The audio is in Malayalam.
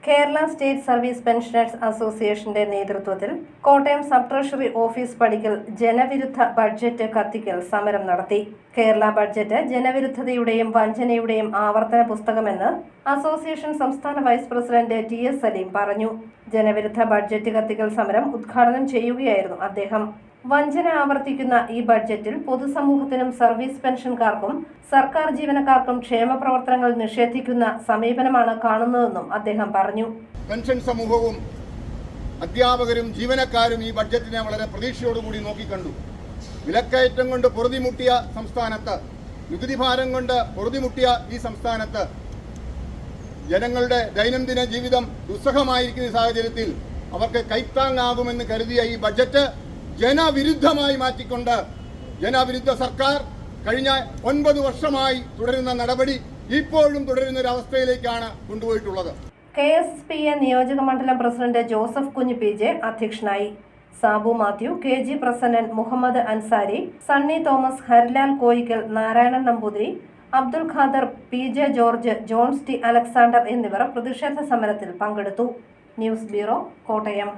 കേരള സ്റ്റേറ്റ് സർവീസ് പെൻഷനേഴ്സ് അസോസിയേഷന്റെ നേതൃത്വത്തിൽ കോട്ടയം സബ് ട്രഷറി ഓഫീസ് പടിക്കൽ ജനവിരുദ്ധ ബഡ്ജറ്റ് കത്തിക്കൽ സമരം നടത്തി. കേരള ബഡ്ജറ്റ് ജനവിരുദ്ധതയുടെയും വഞ്ചനയുടെയും ആവർത്തന പുസ്തകമെന്ന് അസോസിയേഷൻ സംസ്ഥാന വൈസ് പ്രസിഡന്റ് TS സലീം പറഞ്ഞു. ജനവിരുദ്ധ ബഡ്ജറ്റ് കത്തിക്കൽ സമരം ഉദ്ഘാടനം ചെയ്യുകയായിരുന്നു അദ്ദേഹം. വഞ്ചന ആവർത്തിക്കുന്ന ഈ ബഡ്ജറ്റിൽ പൊതുസമൂഹത്തിനും സർവീസ് പെൻഷൻകാർക്കും സർക്കാർ ജീവനക്കാർക്കും ക്ഷേമ പ്രവർത്തനങ്ങൾ നിഷേധിക്കുന്ന സമീപനമാണ് കാണുന്നതെന്നും അദ്ദേഹം പറഞ്ഞു. പെൻഷൻ സമൂഹവും അധ്യാപകരും ജീവനക്കാരും ഈ ബഡ്ജറ്റിനെ വളരെ പ്രതീക്ഷയോടുകൂടി നോക്കിക്കണ്ടു. വിലക്കയറ്റം കൊണ്ട് പൊറുതിമുട്ടിയ സംസ്ഥാനത്ത്, നികുതി ഭാരം കൊണ്ട് പൊറുതിമുട്ടിയ ഈ സംസ്ഥാനത്ത് ജനങ്ങളുടെ ദൈനംദിന ജീവിതം ദുസ്സഹമായിരിക്കുന്ന സാഹചര്യത്തിൽ അവർക്ക് കൈത്താങ്ങാകുമെന്ന് കരുതിയ ഈ ബഡ്ജറ്റ് ജനവിരുദ്ധമായി മാറ്റിക്കൊണ്ട് ജനവിരുദ്ധ സർക്കാർ കഴിഞ്ഞ 9 വർഷമായി തുടരുന്ന നടപടി ഇപ്പോഴും തുടരുന്ന ഒരു അവസ്ഥയിലേക്കാണ് കൊണ്ടുപോയിട്ടുള്ളത്. KSPA നിയോജക മണ്ഡലം പ്രസിഡന്റ് ജോസഫ് കുഞ്ഞ് PJ അധ്യക്ഷനായി. Sabu Mathew, KG Prasannan, Muhammad Ansari, Sunny Thomas, Harilal Koyikkal, Narayanan Namboothiri, Abdul Khader, PJ George, Johns T Alexander എന്നിവർ പ്രതിഷേധ സമരത്തിൽ പങ്കെടുത്തു. News bureau, Kottayam.